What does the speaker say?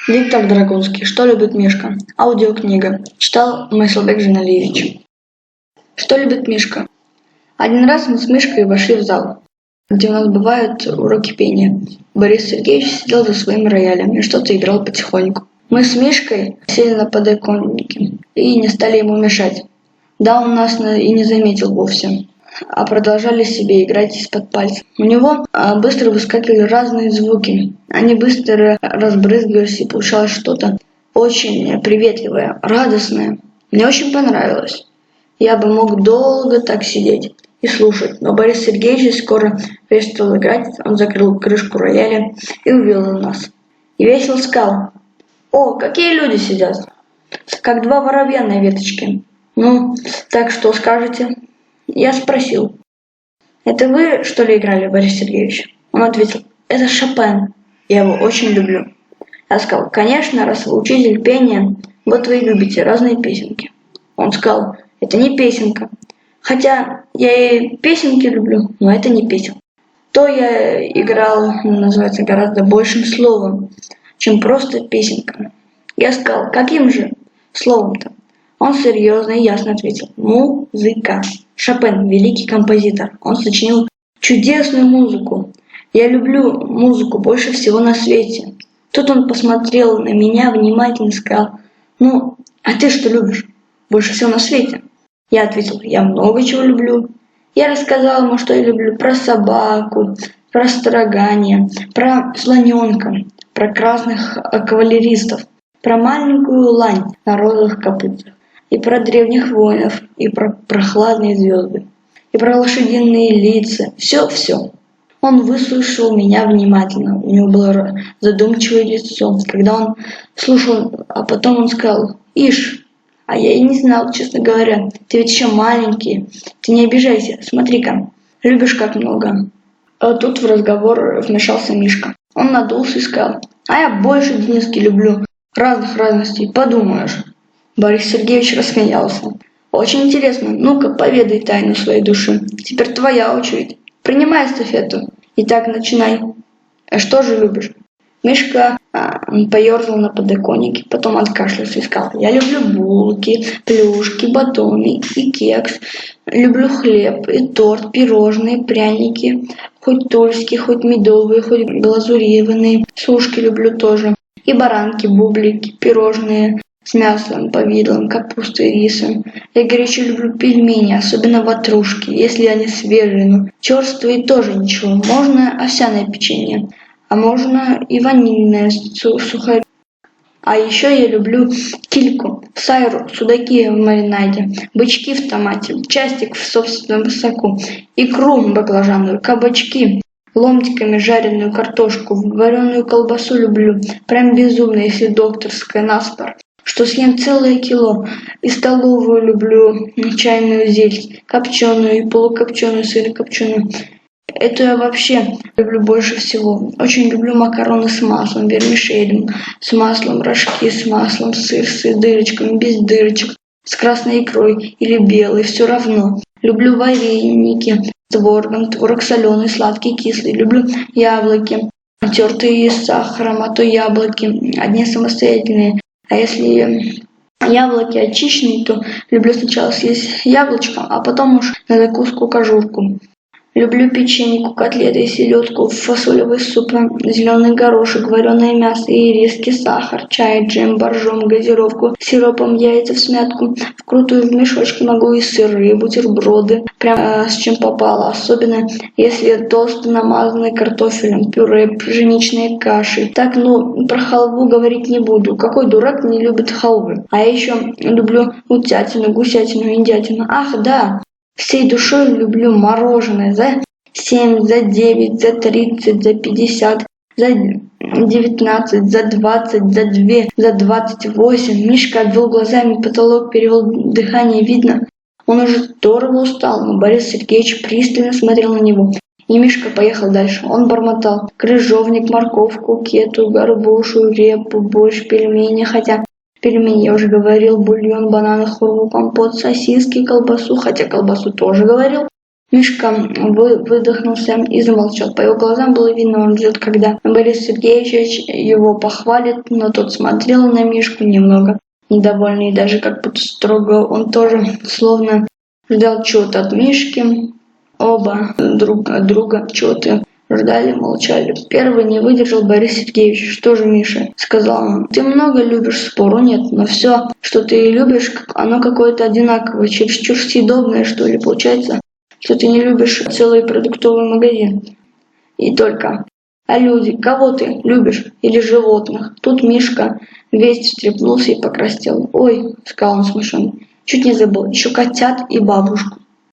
Виктор Драгунский. Что любит Мишка? Аудиокнига. Читал Майслбек Жаналиевич. Что любит Мишка? Один раз мы с Мишкой вошли в зал, где у нас бывают уроки пения. Борис Сергеевич сидел за своим роялем и что-то играл потихоньку. Мы с Мишкой сели на подоконнике и не стали ему мешать. Да, он нас и не заметил вовсе, а продолжали себе играть из-под пальца. У него быстро выскакивали разные звуки. Они быстро разбрызгивались, и получалось что-то очень приветливое, радостное. Мне очень понравилось. Я бы мог долго так сидеть и слушать, но Борис Сергеевич скоро перестал играть. Он закрыл крышку рояля и увел нас. И весело сказал: «О, какие люди сидят! Как два воробья на веточке. Ну, так что скажете?» Я спросил: «Это вы, что ли, играли, Борис Сергеевич?» Он ответил: «Это Шопен. Я его очень люблю». Я сказал: «Конечно, раз вы учитель пения, вот вы и любите разные песенки». Он сказал: «Это не песенка. Хотя я и песенки люблю, но это не песенка. То я играл, называется, гораздо большим словом, чем просто песенка». Я сказал: «Каким же словом-то?» Он серьезно и ясно ответил: «Музыка. Шопен – великий композитор. Он сочинил чудесную музыку. Я люблю музыку больше всего на свете». Тут он посмотрел на меня внимательно и сказал: «Ну, а ты что любишь больше всего на свете?» Я ответил: «Я много чего люблю». Я рассказал ему, что я люблю: про собаку, про строганье, про слоненка, про красных кавалеристов, про маленькую лань на розовых копытах, и про древних воинов, и про прохладные звезды, и про лошадиные лица. Все. Он выслушал меня внимательно. У него было задумчивое лицо, когда он слушал, а потом он сказал: «Ишь, а я и не знал, честно говоря. Ты ведь еще маленький. Ты не обижайся. Смотри-ка, любишь как много». А тут в разговор вмешался Мишка. Он надулся и сказал: «А я больше Дениски люблю. Разных разностей, подумаешь». Борис Сергеевич рассмеялся. «Очень интересно. Ну-ка, поведай тайну своей души. Теперь твоя очередь. Принимай эстафету. Итак, начинай. А что же любишь?» Мишка поерзал на подоконнике, потом откашлялся и сказал: «Я люблю булки, плюшки, батоны и кекс. Люблю хлеб и торт, пирожные, пряники. Хоть тульские, хоть медовые, хоть глазурированные. Сушки люблю тоже. И баранки, бублики, пирожные с мясом, повидлом, капустой и рисом. Я горячо люблю пельмени, особенно ватрушки, если они свежие, но черствые тоже ничего. Можно овсяное печенье, а можно и ванильное сухари. А еще я люблю кильку, сайру, судаки в маринаде, бычки в томате, частик в собственном соку, икру баклажановую, кабачки, ломтиками жареную картошку, вареную колбасу люблю, прям безумно, если докторская наспор, что съем целое кило. И столовую люблю, чайную зелень, копченую и полукопченую, сырокопченую. Это я вообще люблю больше всего. Очень люблю макароны с маслом, вермишелем, с маслом, рожки с маслом, сыр с дырочками, без дырочек, с красной икрой или белой, все равно. Люблю вареники с творогом, творог соленый, сладкий, кислый. Люблю яблоки, тертые с сахаром, а то яблоки одни самостоятельные. А если яблоки очищенные, то люблю сначала съесть яблочко, а потом уж на закуску кожурку. Люблю печеньку, котлеты, селедку, фасолевый суп, зеленый горошек, вареное мясо, ириски, сахар, чай, джем, боржом, газировку, сиропом, яйца в смятку. Вкрутую в мешочки могу и сыры, бутерброды, прям с чем попало. Особенно если толсто намазанный картофелем, пюре, пшеничной кашей. Так, ну, про халву говорить не буду. Какой дурак не любит халвы? А я еще люблю утятину, гусятину, индятину. Ах, да! Всей душой люблю мороженое за 7, за 9, за 30, за 50, за 19, за 20, за 2, за 28. Мишка обвел глазами потолок, перевел дыхание. Видно, он уже здорово устал, но Борис Сергеевич пристально смотрел на него. И Мишка поехал дальше. Он бормотал: крыжовник, морковку, кету, горбушу, репу, борщ, пельмени, хотя... Пельмени, я уже говорил, бульон, бананы, хурму, компот, сосиски, колбасу, хотя колбасу тоже говорил. Мишка выдохнулся и замолчал. По его глазам было видно, он ждет, когда Борис Сергеевич его похвалит, но тот смотрел на Мишку немного недовольный и даже как будто строго. Он тоже словно ждал чего-то от Мишки. Оба друг от друга чего-то ждали, молчали. Первый не выдержал Борис Сергеевич. «Что же, Миша?» — сказал он. «Ты много любишь, спору нет, но все, что ты любишь, оно какое-то одинаковое, чересчур съедобное, что ли, получается, что ты не любишь целый продуктовый магазин. И только. А люди, кого ты любишь? Или животных?» Тут Мишка весь встрепнулся и покраснел. «Ой», — сказал он смущенно, — «чуть не забыл, еще котят и бабушку».